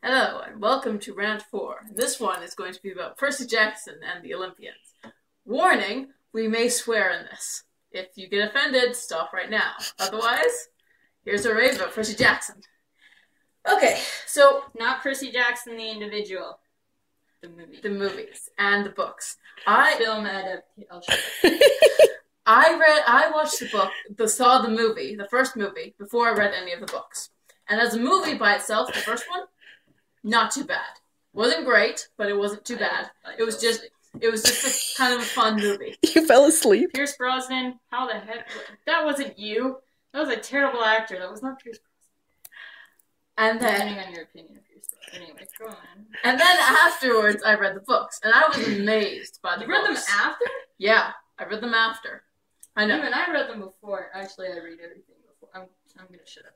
Hello, and welcome to Rant 4. This one is going to be about Percy Jackson and the Olympians. Warning, we may swear in this. If you get offended, stop right now. Otherwise, here's a rave about Percy Jackson. Okay, so... Not Percy Jackson the individual. The movies and the books. Film adaptation. I watched the book, saw the movie, the first movie, before I read any of the books. And as a movie by itself, the first one, not too bad. Wasn't great, but it wasn't too bad. It was just a kind of a fun movie. You fell asleep? Pierce Brosnan, how the heck? That wasn't you. That was a terrible actor. That was not Pierce Brosnan. And then, depending on your opinion of Pierce Brosnan. Anyway, go on. And then afterwards, I read the books, and I was amazed by the books. You read them after? Yeah, I read them after. I know. Even I read them before. Actually, I read everything before. I'm gonna shut up.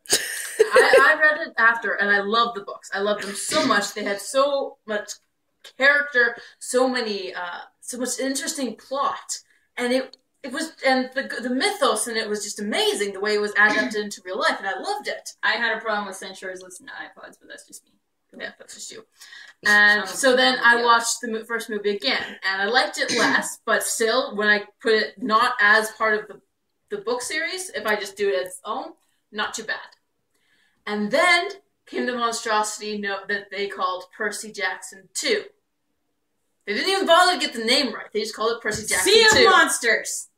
I read it after, and I loved the books. I loved them so much. They had so much character, so much interesting plot, and it was, and the mythos in it was just amazing. The way it was adapted into real life, and I loved it. I had a problem with censors listening to iPods, but that's just me. Yeah, that's just you. And so then I watched the first movie again, and I liked it less, but still, when I put it not as part of the book series, if I just do it as its own, not too bad. And then came the monstrosity that they called Percy Jackson 2. They didn't even bother to get the name right. They just called it Percy Jackson 2. Sea of Monsters!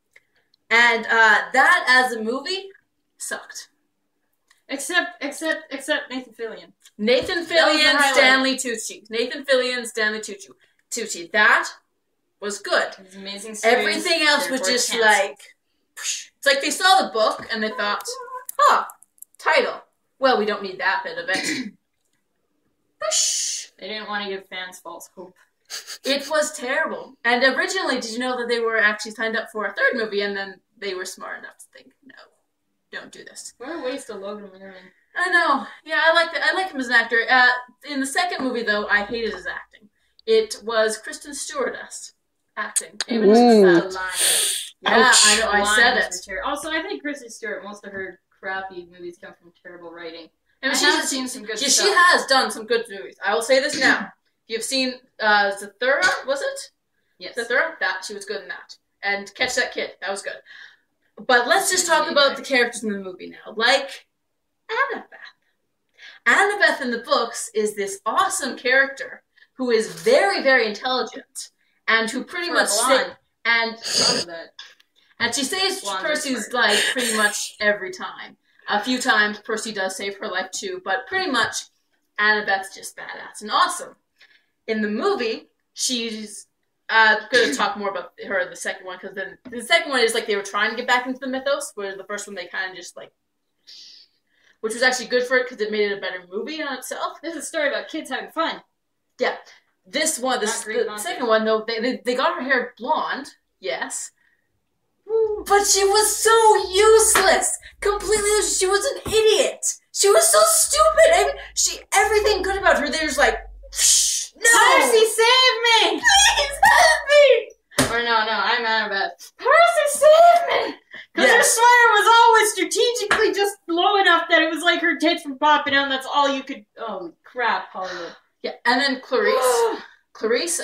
And that, as a movie, sucked. Except Nathan Fillion. Nathan Fillion, Stanley Tucci. Nathan Fillion, Stanley Tucci. That was good. It was amazing series. Everything else was just like... It's like they saw the book and they thought, title. Well, we don't need that bit of it. They didn't want to give fans false hope. It was terrible. And originally, did you know that they were actually signed up for a third movie, and then they were smart enough to think, no, don't do this. What a waste of Logan Lerman. I know. Yeah, I like him as an actor. In the second movie, though, I hated his acting. It was Kristen Stewart-esque acting. Even that line. Yeah, I know. I said it. Also, I think Kristen Stewart, most of her crappy movies come from terrible writing. I mean, she's seen some good stuff. She has done some good movies. I will say this now. You've seen Zathura, was it? Yes. Zathura? She was good in that. And Catch That Kid, that was good. But let's just talk about the characters in the movie now. Like Annabeth. Annabeth in the books is this awesome character who is very, very intelligent and who pretty much and she saves Percy's life pretty much every time. A few times Percy does save her life too, but pretty much Annabeth's just badass and awesome. In the movie, she's going to talk more about her in the second one, because the second one is like they were trying to get back into the mythos, whereas the first one they kind of just like, which was actually good for it because it made it a better movie on itself. This is a story about kids having fun. Yeah. This one, the second one, though, they got her hair blonde, yes. But she was so useless! Completely, she was an idiot! She was so stupid! I mean, everything good about her, they're just like, no! Percy, save me! Please help me! Or no, I'm Annabeth. Percy, save me! Because her sweater was always strategically just low enough that it was like her tits were popping out and that's all you could... Oh, crap, Hollywood. Yeah, and then Clarice. Clarice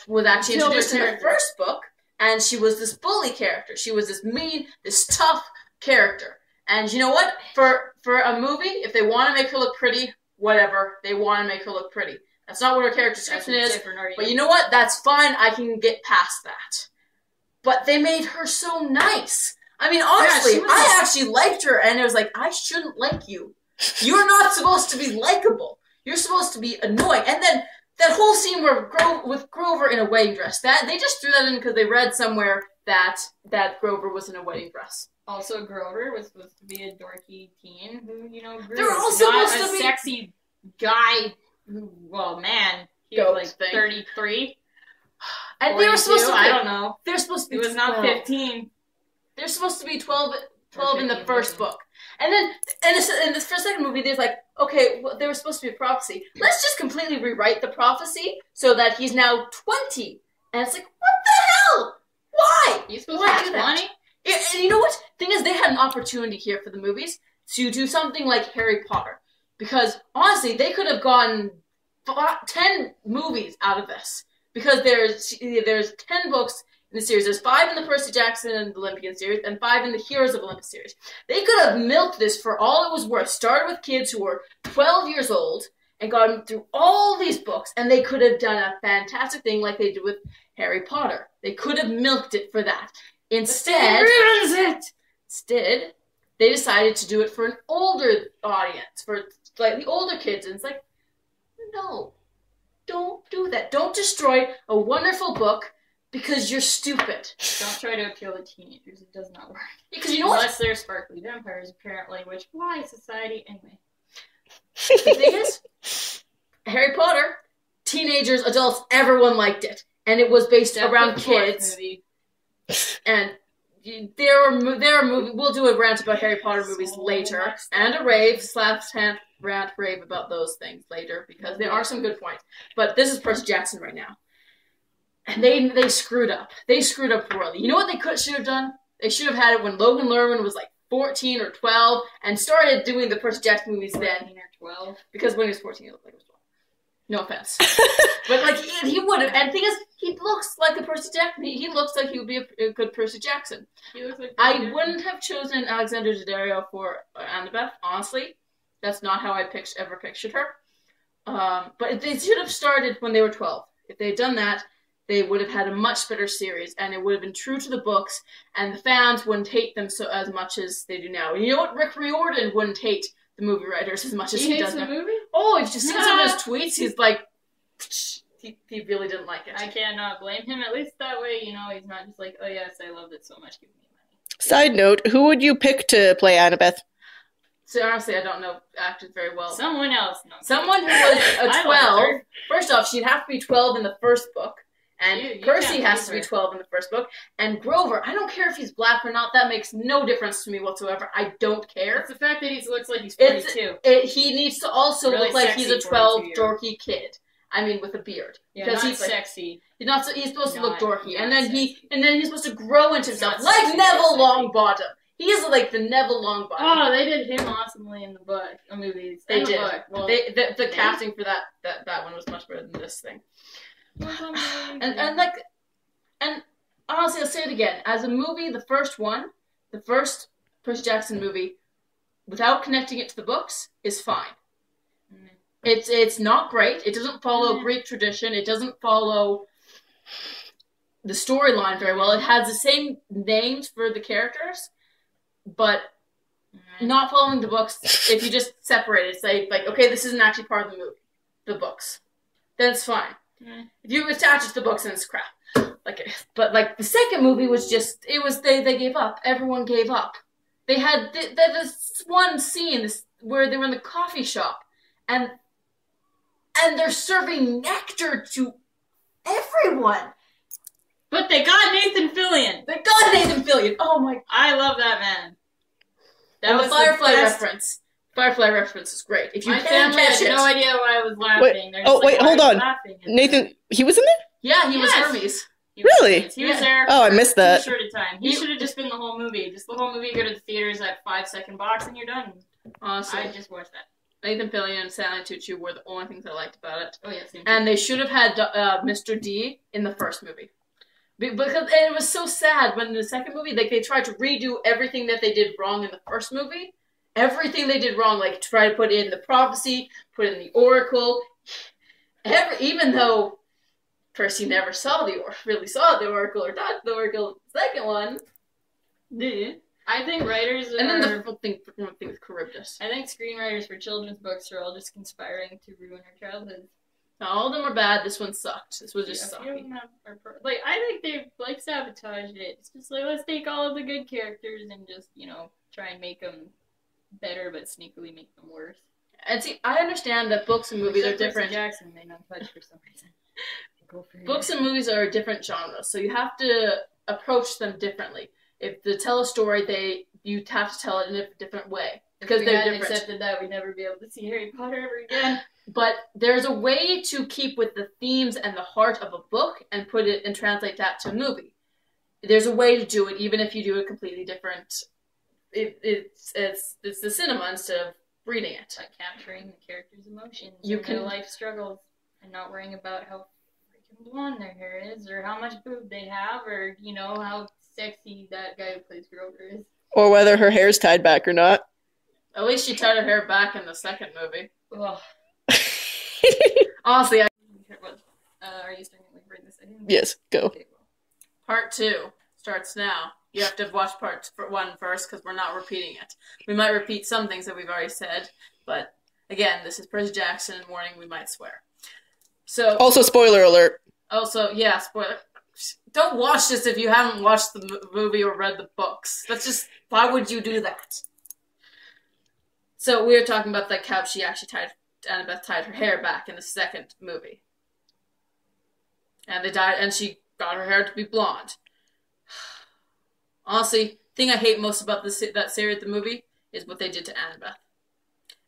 was actually introduced in the first book, and she was this bully character. She was this mean, this tough character. And you know what? For a movie, if they want to make her look pretty, whatever, they want to make her look pretty. That's not what her character description is, but you know what? That's fine. I can get past that. But they made her so nice. I mean, honestly, I actually liked her, and it was like, I shouldn't like you. You're not supposed to be likable. You're supposed to be annoying. And then that whole scene where with Grover in a wedding dress, they just threw that in because they read somewhere that Grover was in a wedding dress. Also, Grover was supposed to be a dorky teen who, grew. They're all supposed not to be a sexy guy. Well, man, he was like 33. And they were supposed to be, I don't know. They're supposed to be He was not 15. They're supposed to be 12 in the first book. And then in the second movie, there's like, okay, well, there was supposed to be a prophecy. Let's just completely rewrite the prophecy so that he's now 20. And it's like, what the hell? Why? He's supposed to be 20? And you know what? Thing is, they had an opportunity here for the movies to do something like Harry Potter. Because, honestly, they could have gone 10 movies out of this. Because there's 10 books in the series. There's 5 in the Percy Jackson and Olympian series, and 5 in the Heroes of Olympus series. They could have milked this for all it was worth. Started with kids who were 12 years old and got through all these books, and they could have done a fantastic thing like they did with Harry Potter. They could have milked it for that. Instead, they decided to do it for an older audience, for slightly older kids, and it's like, no, don't do that. Don't destroy a wonderful book because you're stupid. Don't try to appeal to teenagers. It does not work. Because you know what? Unless they're sparkly vampires, apparently, which, why society? Anyway. The thing is, Harry Potter, teenagers, adults, everyone liked it. And it was based around kids. And there are movies. We'll do a rant about Harry Potter movies later. And a rant rave about those things later. Because there are some good points. But this is Percy Jackson right now. And they screwed up. They screwed up royally. You know what they should have done? They should have had it when Logan Lerman was like 14 or 12 and started doing the Percy Jackson movies then. 14 or 12. Because when he was 14, he looked like he was 12. No offense. But like he would have. And the thing is, he looks like a Percy Jackson. He looks like he would be a good Percy Jackson. He looks like I wouldn't have chosen Alexandra Daddario for Annabeth, honestly. That's not how I ever pictured her. But they should have started when they were 12. If they had done that, they would have had a much better series, and it would have been true to the books, and the fans wouldn't hate them so as much as they do now. And you know what? Rick Riordan wouldn't hate the movie writers as much as he does now. Movie? Oh, if you just seen some of his tweets, he's like, he really didn't like it. I cannot blame him. At least that way, you know, he's not just like, oh yes, I love it so much, give me money. Side note, who would you pick to play Annabeth? So honestly, I don't know actors very well. Someone else. No. Someone who was a 12. First off, she'd have to be 12 in the first book. And Percy has to be 12 in the first book. And Grover, I don't care if he's black or not. That makes no difference to me whatsoever. I don't care. It's the fact that he looks like he's 42. He needs to also really look like he's a 12 dorky kid. I mean, with a beard. Yeah, because he's sexy. He's not. He's supposed to look dorky, and then he's supposed to grow into himself, like Neville Longbottom. He is like the Neville Longbottom. Oh, they did him awesomely in the book, the movies. They did. Well, the casting for that one was much better than this thing. And honestly, I'll say it again. As a movie, the first Percy Jackson movie, without connecting it to the books, is fine. It's not great. It doesn't follow Greek tradition. It doesn't follow the storyline very well. It has the same names for the characters, but not following the books. If you just separate it, say like, okay, this isn't actually part of the movie, the books, then it's fine. If you attach it to the books, then it's crap. But the second movie was just, it was, they gave up. Everyone gave up. They had this one scene where they were in the coffee shop, and they're serving nectar to everyone. But they got Nathan Fillion. Oh my! I love that man. That was Firefly reference. Firefly reference is great. If you can catch it. No idea why I was laughing. Wait, hold on. Nathan, he was in there? Yeah, he was Hermes. Really? He was there. Oh, I missed that. Short of time. He should have just been the whole movie. Just the whole movie. Go to the theaters at 5-second box and you're done. Honestly, I just watched that. Nathan Fillion and Stanley Tucci were the only things I liked about it. Oh yeah, same. And they should have had Mr. D in the first movie. Because it was so sad when in the second movie, they tried to redo everything that they did wrong in the first movie. Everything they did wrong, like try to put in the prophecy, put in the oracle. Even though Percy never really saw the oracle or got the oracle, the second one. I think writers and then the whole thing with Charybdis. I think screenwriters for children's books are all just conspiring to ruin our childhoods. All of them are bad. This one sucked. This was just sucky. I think they've sabotaged it. It's just like, let's take all of the good characters and just, try and make them better, but sneakily make them worse. And see, I understand that books and movies are different. Percy Jackson may not touch for some reason. Books and movies are different genres, so you have to approach them differently. If to tell a story, you have to tell it in a different way because they're different. If we accepted that, we'd never be able to see Harry Potter ever again. But there's a way to keep with the themes and the heart of a book and put it and translate that to a movie. There's a way to do it, even if you do it completely different. It's the cinema instead of reading it. By capturing the character's emotions, their life struggles. and not worrying about how freaking blonde their hair is, or how much boob they have, or, you know, how sexy that guy who plays Grover is. Or whether her hair's tied back or not. At least she tied her hair back in the second movie. Ugh. Honestly, are you starting to bring this in? Yes, go. Okay, well. Part 2 starts now. You have to watch part 1 first because we're not repeating it. We might repeat some things that we've already said, but again, this is Percy Jackson, and warning, we might swear. So Also, spoiler alert. Also, yeah, spoiler. Don't watch this if you haven't watched the movie or read the books. That's just, why would you do that? So we were talking about like how she actually Annabeth tied her hair back in the second movie. And she got her hair to be blonde. Honestly, the thing I hate most about that series, the movie, is what they did to Annabeth.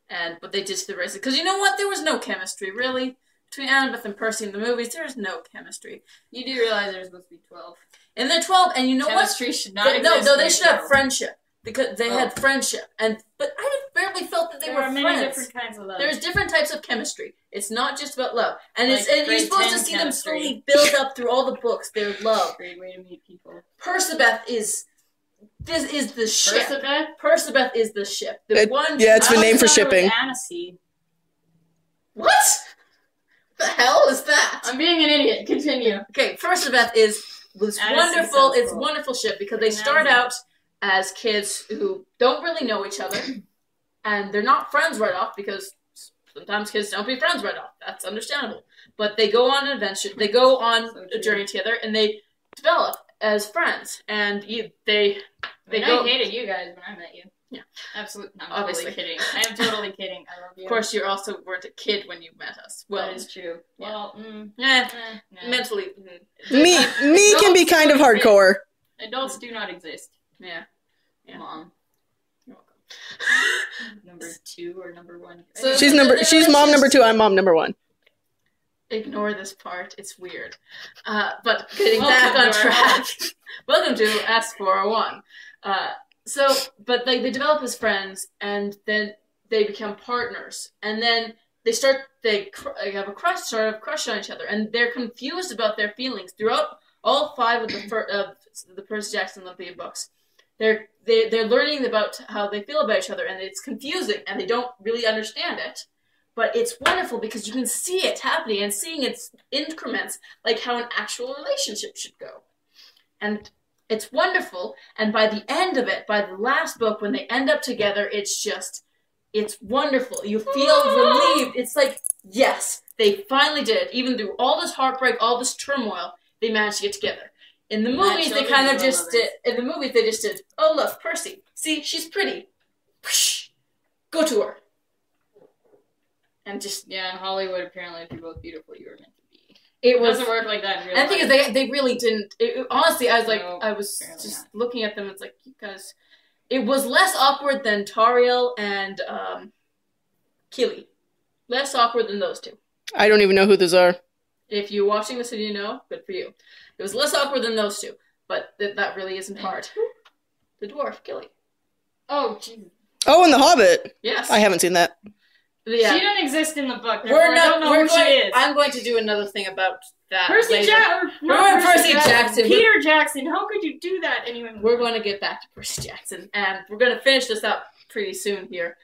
And what they did to the rest. Because you know what? There was no chemistry, really. Between Annabeth and Percy in the movies, there is no chemistry. You do realize there's supposed to be 12. And they're 12, and you know chemistry what? Should not exist. No, they should have friendship. Because they had friendship. But I barely felt that they were friends. There are many different kinds of love. There's different types of chemistry. It's not just about love. And like you're supposed to see them slowly build up through all the books, their love. Great way to meet people. Percibeth is the ship. Percibeth? Percibeth is the ship. It's the name for shipping. Aniseed. What? The hell is that? I'm being an idiot. Continue. Okay, Percibeth was wonderful. It's a wonderful ship because they start out as kids who don't really know each other, and they're not friends right off because sometimes kids don't be friends right off. That's understandable. But they go on an adventure. They go on a journey together, and they develop as friends. And I hated you guys when I met you. Yeah, absolutely. No, I'm totally kidding. I am totally kidding. I love you. Of course, you also weren't a kid when you met us. Well, that is true. Yeah. Well, mentally. Me can be kind of hardcore. Adults do not exist. Yeah. Mom. You're welcome. Number 2 or number 1? So she's mom number 2. I'm mom number 1. Ignore this part. It's weird. But getting back on track. Welcome to S401. But they develop as friends, and then they become partners, and then they have a crush on each other, and they're confused about their feelings throughout all 5 of the Percy Jackson Olympia books. They're learning about how they feel about each other, and it's confusing, and they don't really understand it. But it's wonderful because you can see it happening and seeing its increments, like how an actual relationship should go. And it's wonderful, and by the end of it, by the last book, when they end up together, it's wonderful. You feel relieved. It's like, yes, they finally did it. Even through all this heartbreak, all this turmoil, they managed to get together. In the movies, they kind of just did. In the movies, they just did. Oh, look, Percy. See, she's pretty. Go to her. And just in Hollywood, apparently, if you're both beautiful, you were meant to be. It doesn't work like that in real life. And the thing is, they really didn't. Honestly, I was just looking at them. It's like, you guys. It was less awkward than Tariel and Keely. Less awkward than those two. I don't even know who those are. If you're watching this and you know, good for you. It was less awkward than those two, but that really isn't hard. The dwarf, Gilly. Oh, jeez. Oh, and The Hobbit. Yes. I haven't seen that. Yeah. She doesn't exist in the book. I don't know who she is. I'm going to do another thing about that Percy Jackson. Percy Jackson. Peter Jackson. How could you do that? Anyway, we're going to get back to Percy Jackson, and we're going to finish this up pretty soon here.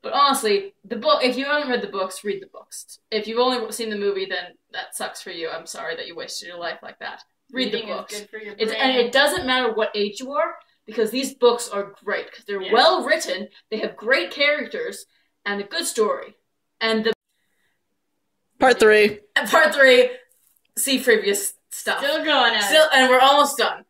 But honestly, the book, if you haven't read the books, read the books. If you've only seen the movie, then that sucks for you. I'm sorry that you wasted your life like that. Read the books. Is good for your brain. And it doesn't matter what age you are, because these books are great. Because they're well written, they have great characters, and a good story. And Part 3. Part 3, see previous stuff. Still going and we're almost done.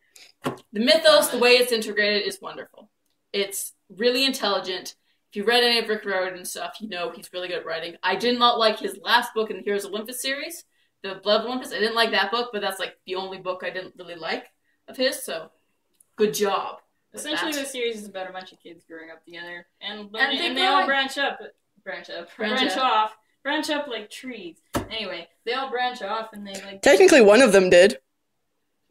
The mythos, the way it's integrated, is wonderful. It's really intelligent. If you read any of Rick Riordan stuff, you know he's really good at writing. I did not like his last book in the Heroes of Olympus series, the Blood of Olympus. I didn't like that book, but that's like the only book I didn't really like of his, so good job. Essentially, the series is about a bunch of kids growing up together, and they all branch off like trees. Anyway, they all branch off, and they like. Technically, one of them did.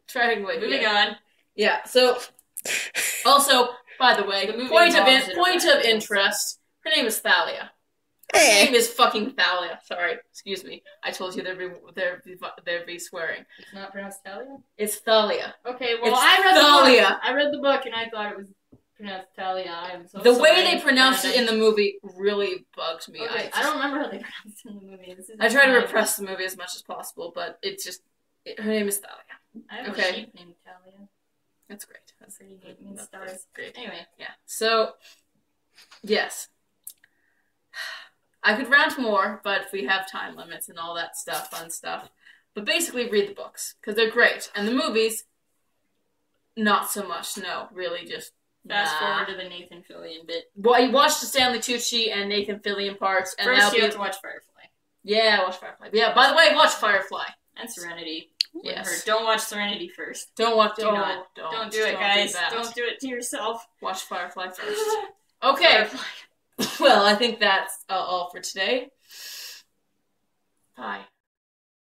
Technically, moving on. Yeah. So, also, by the way, point of interest. Her name is Thalia. Her name is fucking Thalia. Sorry, excuse me. I told you there'd be swearing. It's not pronounced Thalia? It's Thalia. Okay, well, It's I read Thalia. the book. I read the book and I thought it was pronounced Thalia. I'm so The sorry. way they pronounced it in the movie really bugged me. Okay, I don't remember how they pronounced it in the movie. I try to repress the movie as much as possible, but it's just... her name is Thalia. I have a sheep named Thalia. That's great. That's pretty neat. Means stars. Great. Anyway. Yeah. So, yes. I could rant more, but we have time limits and all that stuff, fun stuff. But basically, read the books, because they're great. And the movies, not so much. No, really just... Fast forward to the Nathan Fillion bit. Well, you watched the Stanley Tucci and Nathan Fillion parts. And first, you have to watch Firefly. Yeah, watch Firefly. Yeah, by the way, watch Firefly. And Serenity. Yes. Don't watch Serenity first. Don't watch... Don't do it, guys. Don't do it to yourself. Watch Firefly first. Okay. Firefly. Well, I think that's all for today. Bye.